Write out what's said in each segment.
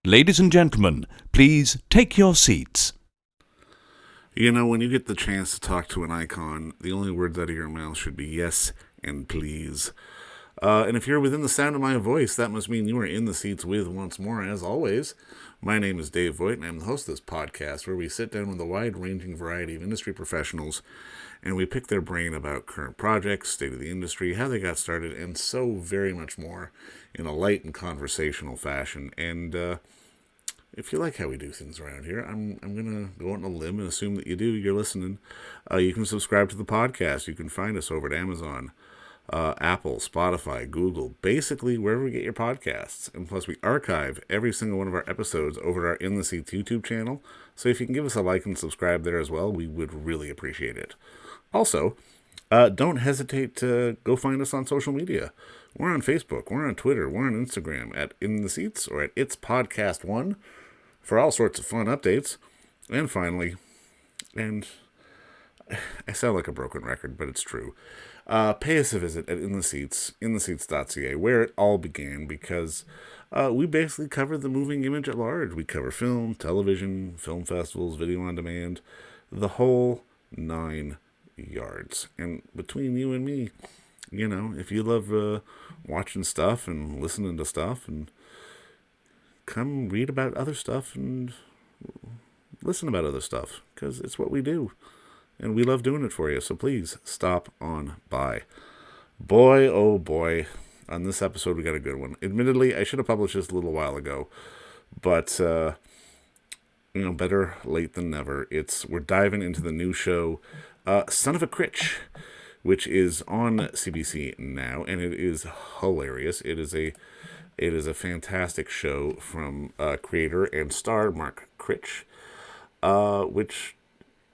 Ladies and gentlemen, please take your seats. You know, when you get the chance to talk to an icon, the only words out of your mouth should be yes and please. And if you're within the sound of my voice, that must mean you are in the seats with, once more, as always. My name is Dave Voigt, and I'm the host of this podcast where we sit down with a wide-ranging variety of industry professionals and we pick their brain about current projects, state of the industry, how they got started, and so very much more in a light and conversational fashion. And if you like how we do things around here, I'm going to go out on a limb and assume that you do. You're listening. You can subscribe to the podcast. You can find us over at Amazon, Apple, Spotify, Google, basically wherever we get your podcasts. And plus, we archive every single one of our episodes over at our In the Seats YouTube channel. So if you can give us a like and subscribe there as well, we would really appreciate it. Also, don't hesitate to go find us on social media. We're on Facebook, we're on Twitter, we're on Instagram at In the Seats or at It's Podcast One for all sorts of fun updates. And finally, and I sound like a broken record, but it's true. Pay us a visit at In the Seats, intheseats.ca, where it all began, because we basically cover the moving image at large. We cover film, television, film festivals, video on demand, the whole 9 yards. And between you and me, you know, if you love watching stuff and listening to stuff, and come read about other stuff and listen about other stuff, because it's what we do. And we love doing it for you, so please stop on by. Boy, oh boy, on this episode we got a good one. Admittedly, I should have published this a little while ago, but, you know, better late than never. We're diving into the new show, Son of a Critch, which is on CBC now, and it is hilarious. It is a fantastic show from creator and star Mark Critch, which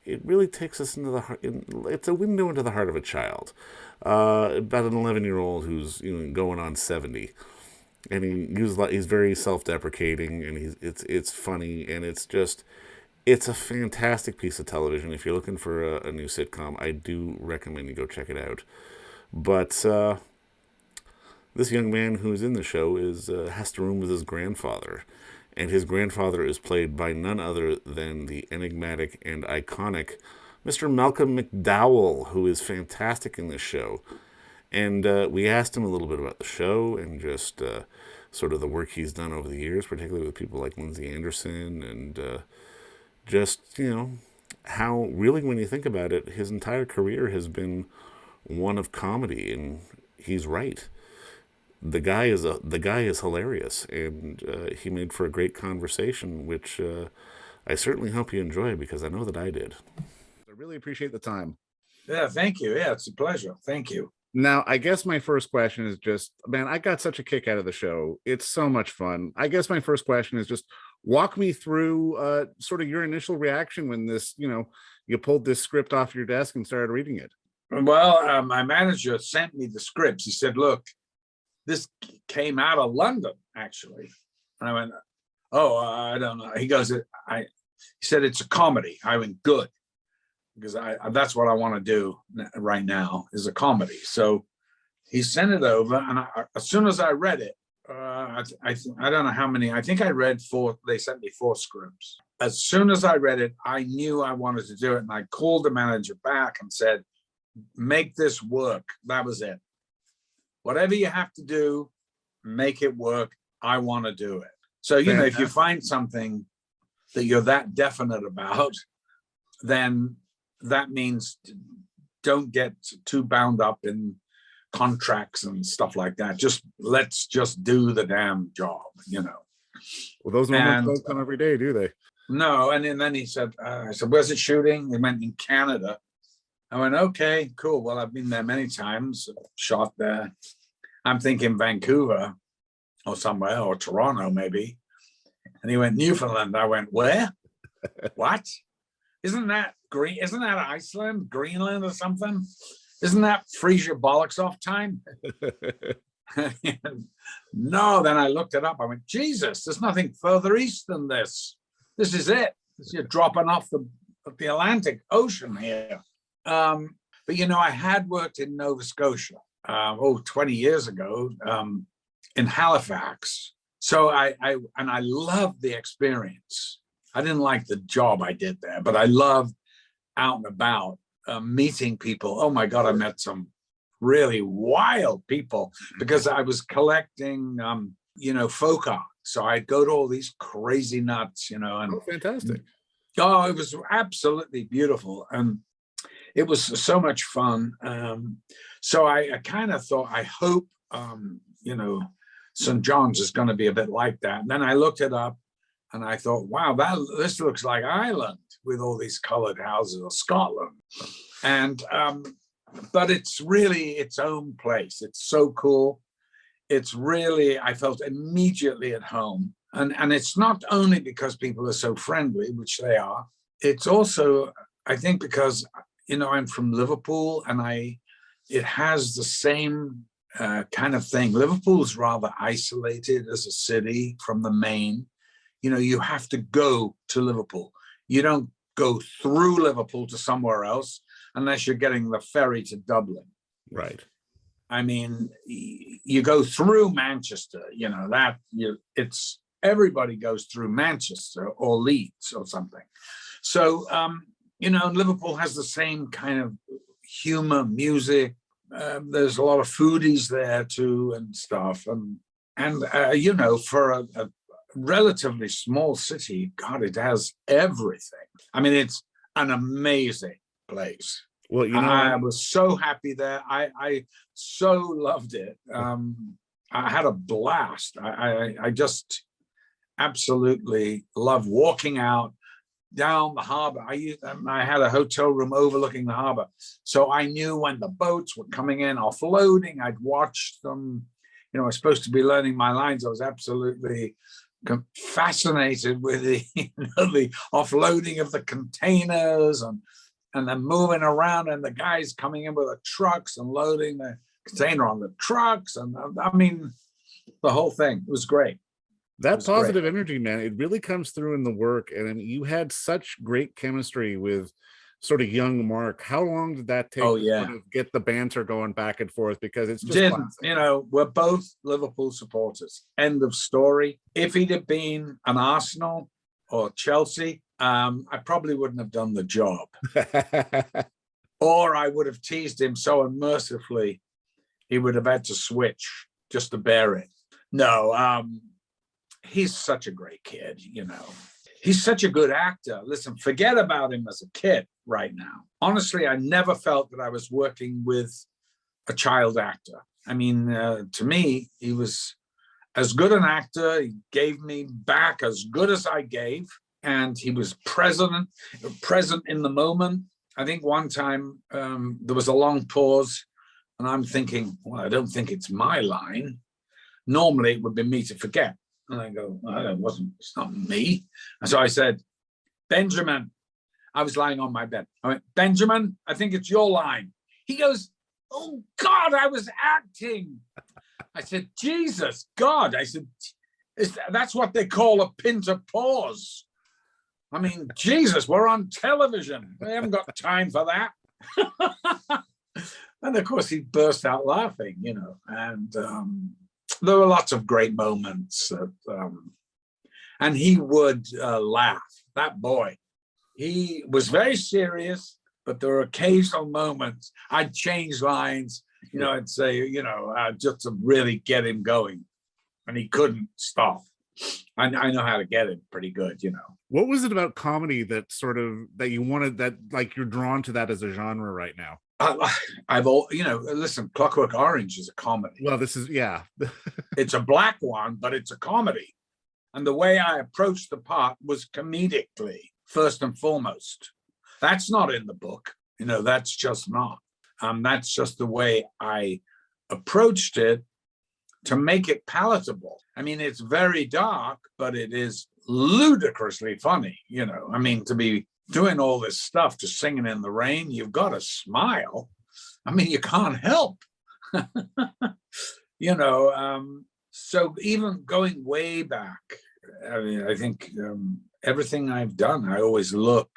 it really takes us into the heart. It's a window into the heart of a child, about an 11-year-old who's going on 70, and he's very self-deprecating, and it's funny, and it's a fantastic piece of television. If you're looking for a new sitcom, I do recommend you go check it out. But this young man who's in the show has to room with his grandfather. And his grandfather is played by none other than the enigmatic and iconic Mr. Malcolm McDowell, who is fantastic in this show. And we asked him a little bit about the show and just sort of the work he's done over the years, particularly with people like Lindsay Anderson, and just, how really, when you think about it, his entire career has been one of comedy, and he's right. The guy is hilarious, and he made for a great conversation, which I certainly hope you enjoy, because I know that I did. I really appreciate the time. Yeah, thank you. Yeah, it's a pleasure. Thank you. Now, I guess my first question is just, man, I got such a kick out of the show. It's so much fun. I guess my first question is just walk me through sort of your initial reaction when this, you pulled this script off your desk and started reading it. Well, my manager sent me the scripts. He said, look, this came out of London, actually. And I went, oh, I don't know. He goes, he said, it's a comedy. I went, good. Because that's what I want to do right now, is a comedy. So he sent it over, and as soon as I read it, I don't know how many, I think I read 4, they sent me 4 scripts. As soon as I read it, I knew I wanted to do it, and I called the manager back and said, make this work. That was it. Whatever you have to do, make it work. I want to do it. So, if you find something that you're that definite about, then that means don't get too bound up in contracts and stuff like that. Let's just do the damn job, Well, those moments don't come every day, do they? No. And then he said, I said, where's it shooting? He meant in Canada. I went, okay, cool. Well, I've been there many times, shot there. I'm thinking Vancouver or somewhere, or Toronto maybe. And he went, Newfoundland. I went, where? What? Isn't that green? Isn't that Iceland, Greenland or something? Isn't that freeze your bollocks off time? No, then I looked it up. I went, Jesus, there's nothing further east than this. This is it. You're dropping off the Atlantic Ocean here. But, I had worked in Nova Scotia, 20 years ago, in Halifax, So I loved the experience. I didn't like the job I did there, but I loved out and about, meeting people. Oh my God, I met some really wild people because I was collecting, folk art. So I'd go to all these crazy nuts, and Oh, fantastic. oh, it was absolutely beautiful. And it was so much fun. So I kind of thought, I hope, St. John's is going to be a bit like that. And then I looked it up and I thought, wow, this looks like Ireland with all these colored houses, or Scotland. And, but it's really its own place. It's so cool. It's really, I felt immediately at home. And it's not only because people are so friendly, which they are, it's also, I think, because, I'm from Liverpool, and it has the same kind of thing. Liverpool's rather isolated as a city from the main. You have to go to Liverpool. You don't go through Liverpool to somewhere else unless you're getting the ferry to Dublin. Right. I mean, you go through Manchester, it's everybody goes through Manchester or Leeds or something. So, Liverpool has the same kind of humor, music. There's a lot of foodies there too and stuff. And for a relatively small city, God, it has everything. I mean, it's an amazing place. Well, I was so happy there. I so loved it. I had a blast. I just absolutely love walking out down the harbor. I had a hotel room overlooking the harbor, so I knew when the boats were coming in offloading. I'd watched them. I was supposed to be learning my lines. I was absolutely fascinated with the offloading of the containers and then moving around, and the guys coming in with the trucks and loading the container on the trucks, and I mean, the whole thing was great. That positive energy, man, it really comes through in the work. And I mean, you had such great chemistry with sort of young Mark. How long did that take to sort of get the banter going back and forth? Because it's just classic. We're both Liverpool supporters. End of story. If he'd have been an Arsenal or Chelsea, I probably wouldn't have done the job. Or I would have teased him so unmercifully, he would have had to switch just to bear it. No, he's such a great kid, He's such a good actor. Listen, forget about him as a kid right now. Honestly, I never felt that I was working with a child actor. I mean, to me, he was as good an actor. He gave me back as good as I gave. And he was present in the moment. I think one time there was a long pause, and I'm thinking, well, I don't think it's my line. Normally, it would be me to forget. And I go, it's not me. And so I said, Benjamin, I was lying on my bed. I went, Benjamin, I think it's your line. He goes, oh God, I was acting. I said, Jesus, God. I said, that's what they call a pin to pause. I mean, Jesus, we're on television. We haven't got time for that. And of course, he burst out laughing, and there were lots of great moments. And he would laugh, that boy. He was very serious, but there were occasional moments I'd change lines, I'd say, just to really get him going. And he couldn't stop. I know how to get it pretty good, What was it about comedy that that you wanted, that like you're drawn to that as a genre right now? Listen, Clockwork Orange is a comedy. Well, this is, It's a black one, but it's a comedy. And the way I approached the part was comedically, first and foremost. That's not in the book. That's just not. That's just the way I approached it to make it palatable. I mean, it's very dark, but it is ludicrously funny, I mean, to be doing all this stuff, to Singing in the Rain, you've got to smile. I mean, you can't help. So even going way back, I mean, I think everything I've done, I always look,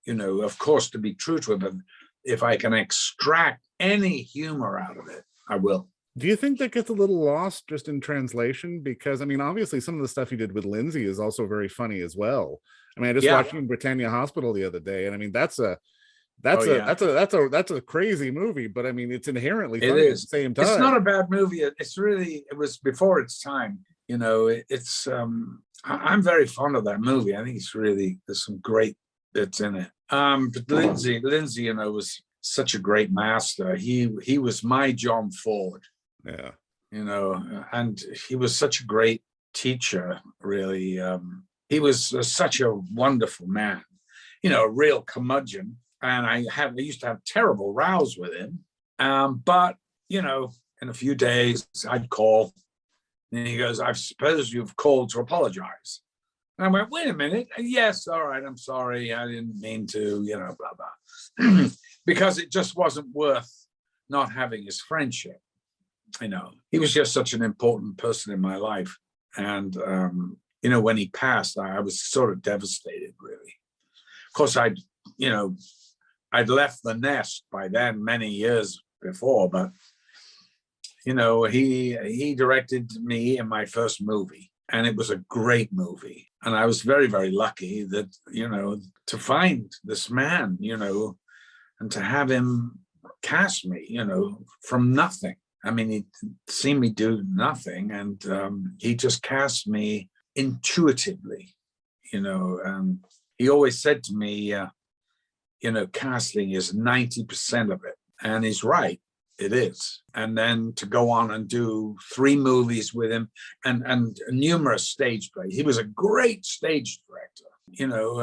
of course, to be true to it, but if I can extract any humor out of it, I will. Do you think that gets a little lost just in translation? Because I mean, obviously, some of the stuff you did with Lindsay is also very funny as well. I mean, I just Yeah. watched you in Britannia Hospital the other day, and I mean, Oh, yeah. that's a crazy movie, but I mean, it's inherently It funny at is. the same It's not time. a bad movie. It was before its time. You know, I'm very fond of that movie. I think there's some great bits in it. But Lindsay, you know, was such a great master. He was my John Ford, Yeah. you know, and he was such a great teacher, really. He was such a wonderful man, you know, a real curmudgeon. And I used to have terrible rows with him. But, you know, in a few days, I'd call. And he goes, I suppose you've called to apologize. And I went, wait a minute. Yes, all right, I'm sorry. I didn't mean to, you know, blah, blah. Because it just wasn't worth not having his friendship. You know, he was just such an important person in my life. And, you know, when he passed, I was sort of devastated, really. Of course, I'd left the nest by then many years before, but, you know, he directed me in my first movie, and it was a great movie. And I was very, very lucky that, you know, to find this man, you know, and to have him cast me, you know, from nothing. I mean, he'd seen me do nothing, and he just cast me intuitively, you know. He always said to me, you know, casting is 90% of it. And he's right, it is. And then to go on and do 3 movies with him and numerous stage plays. He was a great stage director, you know,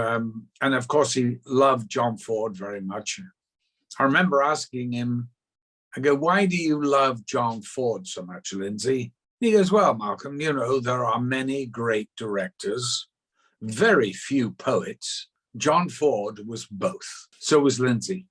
and of course he loved John Ford very much. I remember asking him, I go, why do you love John Ford so much, Lindsay? He goes, well, Malcolm, you know, there are many great directors, very few poets. John Ford was both. So was Lindsay.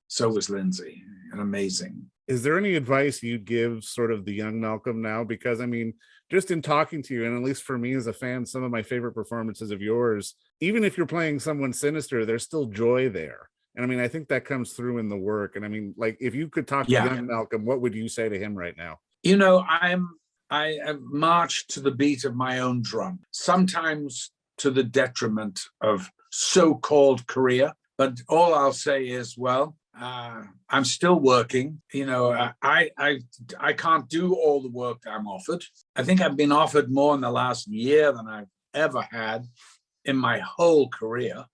And amazing. Is there any advice you'd give sort of the young Malcolm now? Because I mean, just in talking to you, and at least for me as a fan, some of my favorite performances of yours, even if you're playing someone sinister, there's still joy there. And I mean, I think that comes through in the work. And I mean, like, if you could talk to young Malcolm, what would you say to him right now? You know, I march to the beat of my own drum, sometimes to the detriment of so-called career. But all I'll say is, well, I'm still working. You know, I can't do all the work I'm offered. I think I've been offered more in the last year than I've ever had in my whole career,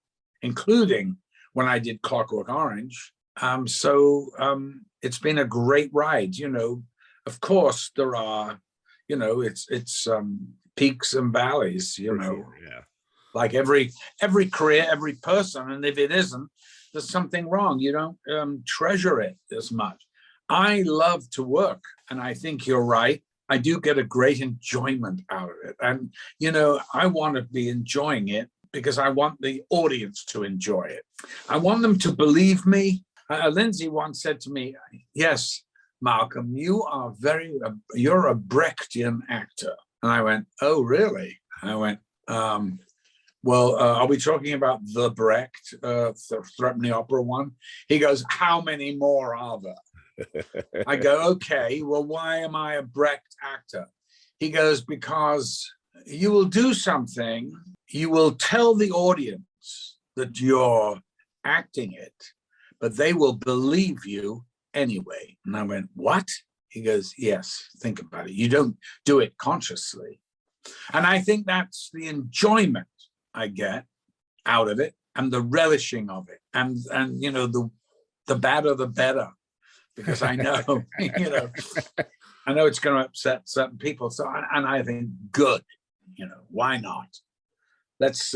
including when I did Clockwork Orange. So it's been a great ride. You know, of course there are, you know, it's peaks and valleys. You know, sure, yeah. Like every career, every person, and if it isn't, there's something wrong. You don't treasure it as much. I love to work, and I think you're right. I do get a great enjoyment out of it, and you know, I want to be enjoying it because I want the audience to enjoy it. I want them to believe me. Lindsay once said to me, "Yes, Malcolm, you're a Brechtian actor," and I went, "Oh, really?" I went, well, are we talking about the Brecht, Threepenny Opera one? He goes, how many more are there? I go, okay, well, why am I a Brecht actor? He goes, because you will do something, you will tell the audience that you're acting it, but they will believe you anyway. And I went, what? He goes, yes, think about it. You don't do it consciously. And I think that's the enjoyment I get out of it, and the relishing of it, and you know, the badder the better, because I know you know, I know it's going to upset certain people. So and I think good, you know, why not? Let's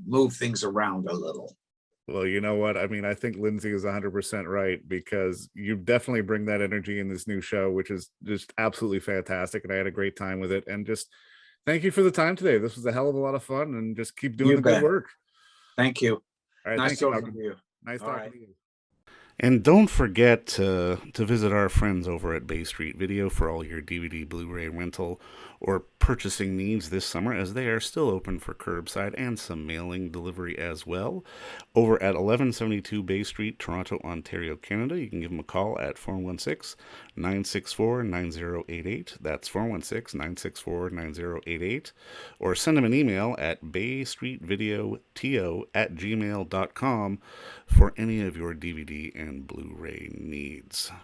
move things around a little. Well, you know what? I mean, I think Lindsay is 100% right, because you definitely bring that energy in this new show, which is just absolutely fantastic. And I had a great time with it. And just thank you for the time today. This was a hell of a lot of fun, and just keep doing the good work. Thank you. All right. Nice Thank you, talking to you. Nice All talking right. to you. And don't forget to visit our friends over at Bay Street Video for all your DVD, Blu-ray rental, or purchasing needs this summer, as they are still open for curbside and some mailing delivery as well. Over at 1172 Bay Street, Toronto, Ontario, Canada, you can give them a call at 416-964-9088. That's 416-964-9088. Or send them an email at baystreetvideoto@gmail.com for any of your DVD and Blu-ray needs.